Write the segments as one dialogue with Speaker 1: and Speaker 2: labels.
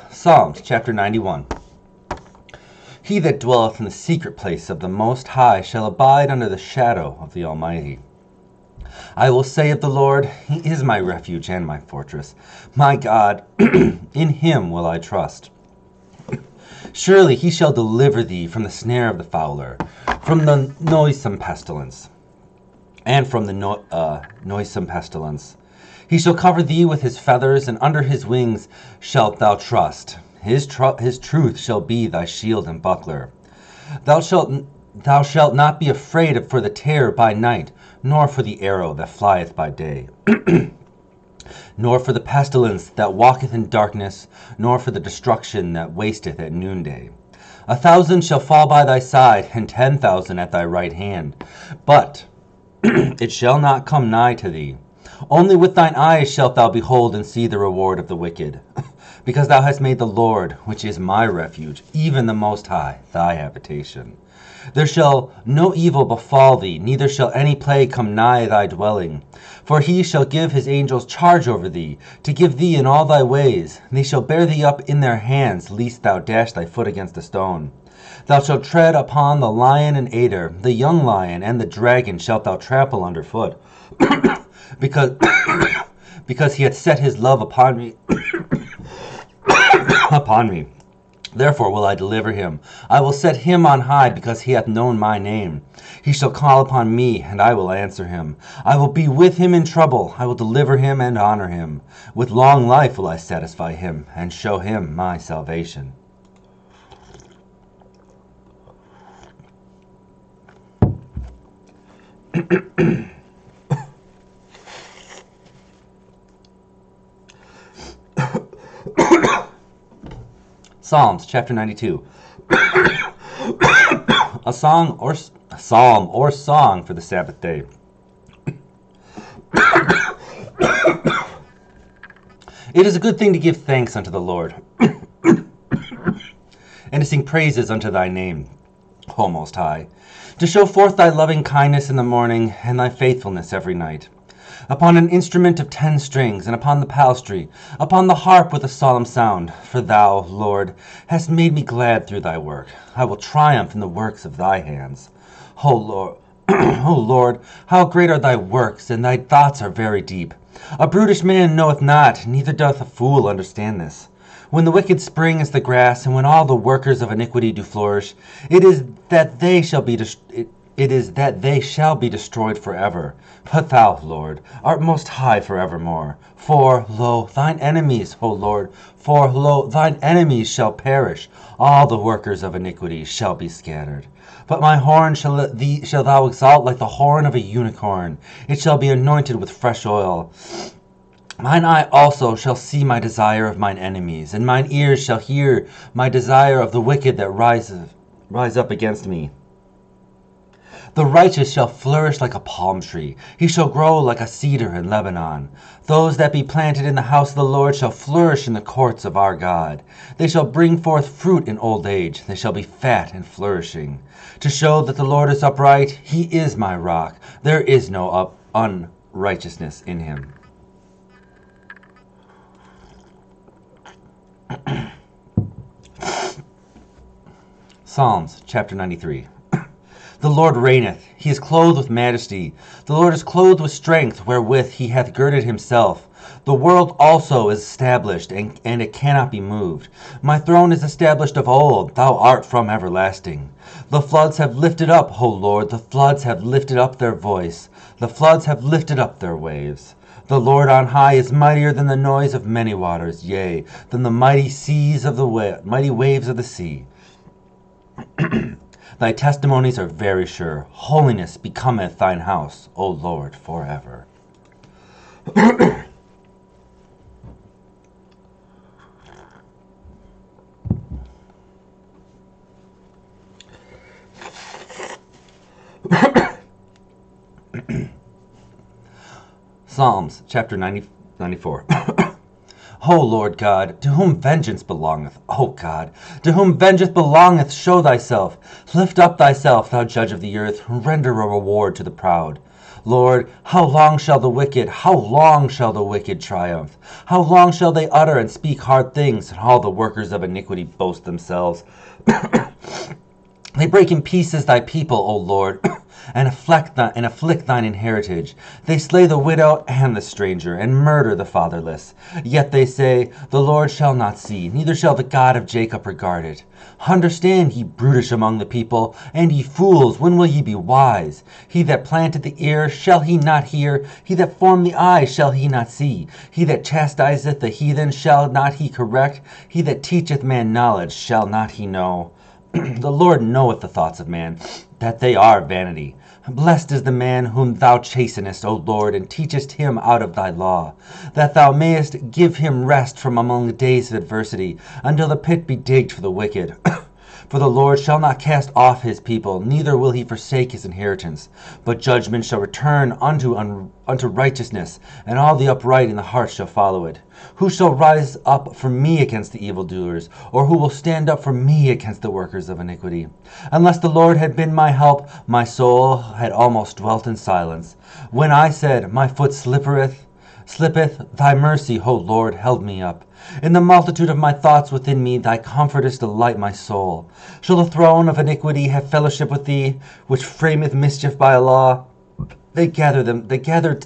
Speaker 1: Psalms chapter 91. He that dwelleth in the secret place of the Most High shall abide under the shadow of the Almighty. I will say of the Lord, He is my refuge and my fortress. My God, in Him will I trust. Surely He shall deliver thee from the snare of the fowler, from the noisome pestilence, and from the noisome pestilence. He shall cover thee with His feathers, and under His wings shalt thou trust. His truth shall be thy shield and buckler. Thou shalt not be afraid for the terror by night, nor for the arrow that flieth by day, nor for the pestilence that walketh in darkness, nor for the destruction that wasteth at noonday. 1,000 shall fall by thy side, and 10,000 at thy right hand, but it shall not come nigh to thee. Only with thine eyes shalt thou behold and see the reward of the wicked, because thou hast made the Lord, which is my refuge, even the Most High, thy habitation. There shall no evil befall thee, neither shall any plague come nigh thy dwelling. For he shall give his angels charge over thee, to give thee in all thy ways. They shall bear thee up in their hands, lest thou dash thy foot against a stone. Thou shalt tread upon the lion and adder, the young lion and the dragon shalt thou trample under foot. because he hath set his love upon me. upon me. Therefore will I deliver him. I will set him on high, because he hath known my name. He shall call upon me, and I will answer him. I will be with him in trouble. I will deliver him and honor him. With long life will I satisfy him, and show him my salvation. Psalms chapter 92. A psalm or song for the Sabbath day. It is a good thing to give thanks unto the Lord, and to sing praises unto thy name, O Most High, to show forth thy loving kindness in the morning, and thy faithfulness every night. Upon an instrument of 10 strings, and upon the psaltery, upon the harp with a solemn sound. For thou, Lord, hast made me glad through thy work. I will triumph in the works of thy hands. O Lord, O Lord, how great are thy works, and thy thoughts are very deep. A brutish man knoweth not, neither doth a fool understand this. When the wicked spring as the grass, and when all the workers of iniquity do flourish, it is that they shall be destroyed forever. But thou, Lord, art most high forevermore. For, lo, thine enemies, O Lord, for, lo, thine enemies shall perish. All the workers of iniquity shall be scattered. But my horn shall thou exalt like the horn of a unicorn. It shall be anointed with fresh oil. Mine eye also shall see my desire of mine enemies, and mine ears shall hear my desire of the wicked that rise up against me. The righteous shall flourish like a palm tree. He shall grow like a cedar in Lebanon. Those that be planted in the house of the Lord shall flourish in the courts of our God. They shall bring forth fruit in old age. They shall be fat and flourishing. To show that the Lord is upright, he is my rock. There is no unrighteousness in him. Psalms chapter 93. The Lord reigneth, he is clothed with majesty. The Lord is clothed with strength, wherewith he hath girded himself. The world also is established, and it cannot be moved. My throne is established of old, thou art from everlasting. The floods have lifted up, O Lord, the floods have lifted up their voice. The floods have lifted up their waves. The Lord on high is mightier than the noise of many waters, yea, than the mighty mighty waves of the sea. Thy testimonies are very sure. Holiness becometh thine house, O Lord, forever. Psalms chapter 94. O Lord God, to whom vengeance belongeth, O God, to whom vengeance belongeth, show thyself. Lift up thyself, thou judge of the earth, render a reward to the proud. Lord, how long shall the wicked triumph? How long shall they utter and speak hard things, and all the workers of iniquity boast themselves? They break in pieces thy people, O Lord, and afflict thine heritage. They slay the widow and the stranger, and murder the fatherless. Yet they say, The Lord shall not see, neither shall the God of Jacob regard it. Understand, ye brutish among the people, and ye fools, when will ye be wise? He that planted the ear, shall he not hear? He that formed the eye, shall he not see? He that chastiseth the heathen, shall not he correct? He that teacheth man knowledge, shall not he know? The Lord knoweth the thoughts of man, that they are vanity. Blessed is the man whom thou chastenest, O Lord, and teachest him out of thy law, that thou mayest give him rest from among the days of adversity, until the pit be digged for the wicked. For the Lord shall not cast off his people, neither will he forsake his inheritance. But judgment shall return unto righteousness, and all the upright in the heart shall follow it. Who shall rise up for me against the evildoers, or who will stand up for me against the workers of iniquity? Unless the Lord had been my help, my soul had almost dwelt in silence. When I said, My foot slippeth, thy mercy, O Lord, held me up. In the multitude of my thoughts within me, thy comfortest delight my soul. Shall the throne of iniquity have fellowship with thee, which frameth mischief by a law? They gathered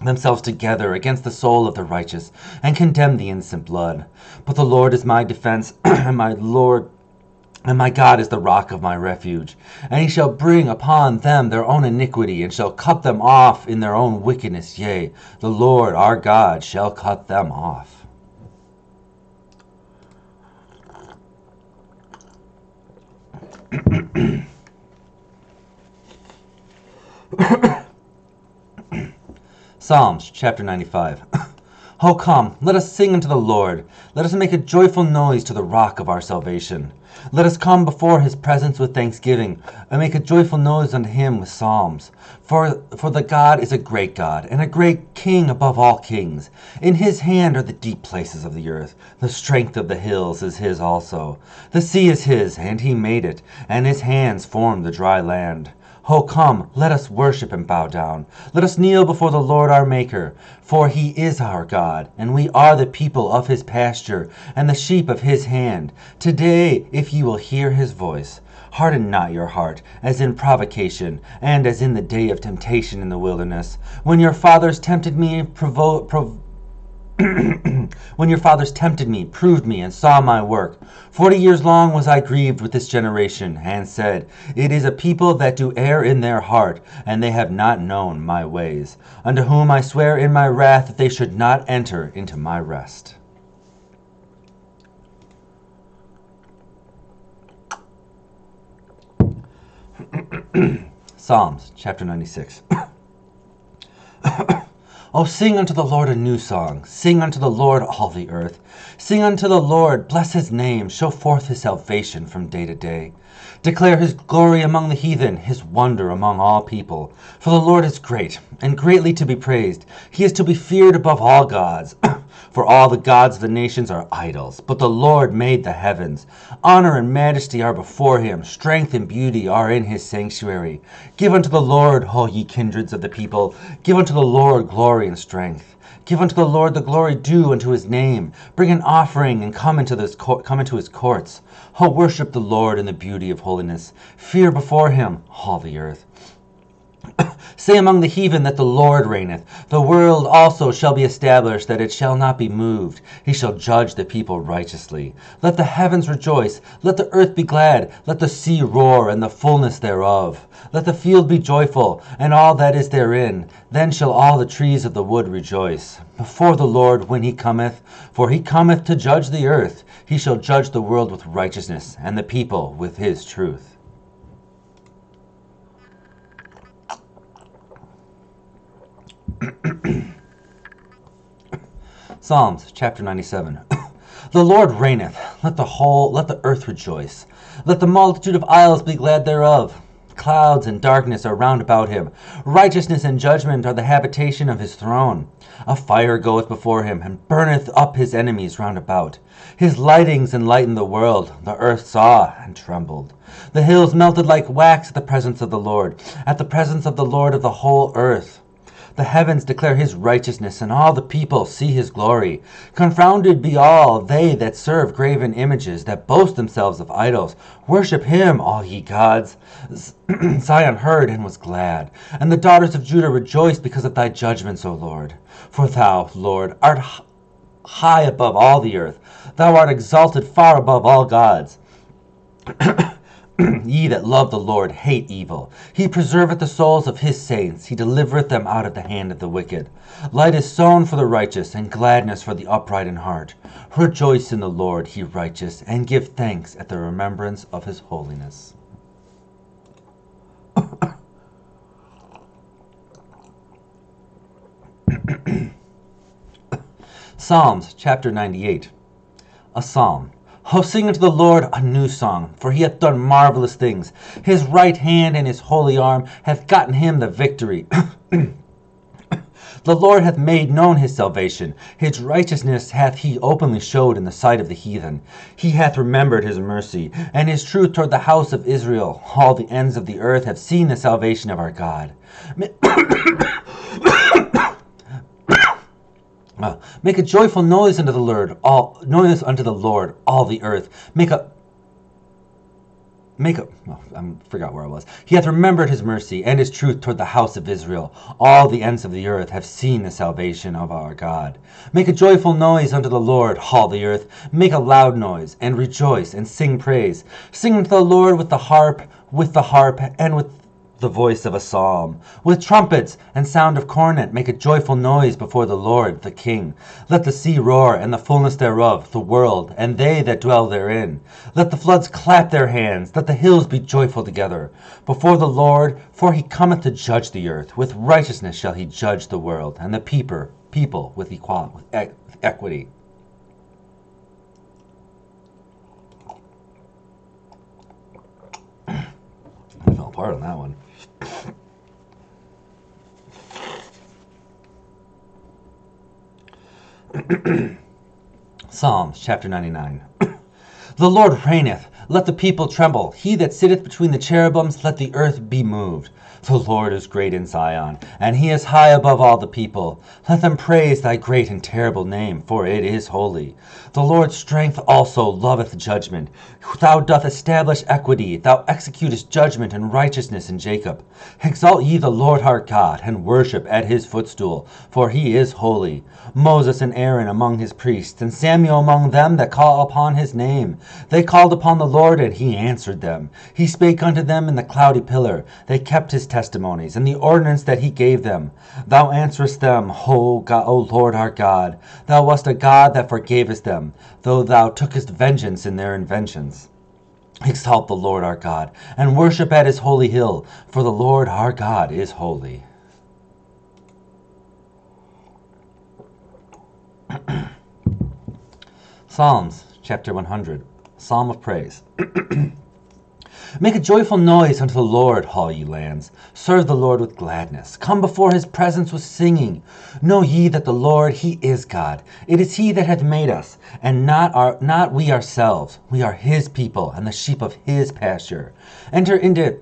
Speaker 1: themselves together against the soul of the righteous, and condemn the innocent blood. But the Lord is my defense, and my God is the rock of my refuge. And he shall bring upon them their own iniquity, and shall cut them off in their own wickedness. Yea, the Lord our God shall cut them off. Psalms chapter 95. O come, let us sing unto the Lord. Let us make a joyful noise to the rock of our salvation. Let us come before his presence with thanksgiving, and make a joyful noise unto him with psalms. For the God is a great God, and a great King above all kings. In his hand are the deep places of the earth. The strength of the hills is his also. The sea is his, and he made it, and his hands formed the dry land. O come, let us worship and bow down. Let us kneel before the Lord our Maker. For he is our God, and we are the people of his pasture, and the sheep of his hand. Today, if ye will hear his voice, harden not your heart, as in provocation, and as in the day of temptation in the wilderness, when your fathers tempted me, when your fathers tempted me, proved me, and saw my work. 40 years long was I grieved with this generation, and said, It is a people that do err in their heart, and they have not known my ways, unto whom I swear in my wrath that they should not enter into my rest. Psalms chapter 96. O sing unto the Lord a new song. Sing unto the Lord all the earth. Sing unto the Lord, bless his name. Show forth his salvation from day to day. Declare his glory among the heathen, his wonder among all people. For the Lord is great, and greatly to be praised. He is to be feared above all gods. For all the gods of the nations are idols, but the Lord made the heavens. Honor and majesty are before him. Strength and beauty are in his sanctuary. Give unto the Lord, all ye kindreds of the people. Give unto the Lord glory and strength. Give unto the Lord the glory due unto his name. Bring an offering and come into his courts. O worship the Lord in the beauty of holiness. Fear before him, all the earth. Say among the heathen that the Lord reigneth. The world also shall be established, that it shall not be moved. He shall judge the people righteously. Let the heavens rejoice. Let the earth be glad. Let the sea roar, and the fullness thereof. Let the field be joyful, and all that is therein. Then shall all the trees of the wood rejoice before the Lord when he cometh. For he cometh to judge the earth. He shall judge the world with righteousness, and the people with his truth. Psalms chapter 97. The Lord reigneth. Let the earth rejoice. Let the multitude of isles be glad thereof. clouds and darkness are round about him. Righteousness and judgment are the habitation of his throne. A fire goeth before him, and burneth up his enemies round about. His lightnings enlightened the world. The earth saw and trembled. The hills melted like wax at the presence of the Lord, at the presence of the Lord of the whole earth. The heavens declare his righteousness, and all the people see his glory. Confounded be all they that serve graven images, that boast themselves of idols. Worship him, all ye gods. Zion heard and was glad, and the daughters of Judah rejoiced because of thy judgments, O Lord. For thou, Lord, art high above all the earth. Thou art exalted far above all gods. Ye that love the Lord hate evil. He preserveth the souls of his saints. He delivereth them out of the hand of the wicked. Light is sown for the righteous, and gladness for the upright in heart. Rejoice in the Lord, ye righteous, and give thanks at the remembrance of his holiness. Psalms chapter 98. A psalm. Oh, sing unto the Lord a new song, for he hath done marvelous things. His right hand and his holy arm hath gotten him the victory. The Lord hath made known his salvation. His righteousness hath he openly showed in the sight of the heathen. He hath remembered his mercy, and his truth toward the house of Israel. All the ends of the earth have seen the salvation of our God. Make a joyful noise unto the Lord, all the earth. I forgot where I was. He hath remembered his mercy and his truth toward the house of Israel. All the ends of the earth have seen the salvation of our God. Make a joyful noise unto the Lord, all the earth. Make a loud noise, and rejoice, and sing praise. Sing unto the Lord with the harp, and with the voice of a psalm. With trumpets and sound of cornet, make a joyful noise before the Lord, the King. Let the sea roar, and the fullness thereof, the world, and they that dwell therein. Let the floods clap their hands, let the hills be joyful together. Before the Lord, for he cometh to judge the earth. With righteousness shall he judge the world, and the people with equity. I fell apart on that one. Psalms chapter 99. The Lord reigneth, let the people tremble. He that sitteth between the cherubims, let the earth be moved. The Lord is great in Zion, and he is high above all the people. Let them praise thy great and terrible name, for it is holy. The Lord's strength also loveth judgment. Thou doth establish equity, thou executest judgment and righteousness in Jacob. Exalt ye the Lord our God, and worship at his footstool, for he is holy. Moses and Aaron among his priests, and Samuel among them that call upon his name. They called upon the Lord, and he answered them. He spake unto them in the cloudy pillar. They kept his testimonies, and the ordinance that he gave them. Thou answerest them, O Lord our God. Thou wast a God that forgavest them, though thou tookest vengeance in their inventions. Exalt the Lord our God, and worship at his holy hill, for the Lord our God is holy. Psalms chapter 100. Psalm of praise. Make a joyful noise unto the Lord, all ye lands. Serve the Lord with gladness. Come before his presence with singing. Know ye that the Lord, he is God. It is he that hath made us, and not we ourselves. We are his people, and the sheep of his pasture. Enter into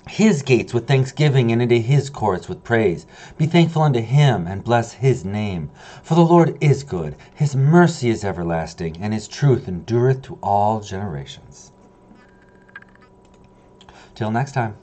Speaker 1: his gates with thanksgiving, and into his courts with praise. Be thankful unto him, and bless his name. For the Lord is good, his mercy is everlasting, and his truth endureth to all generations. Till next time.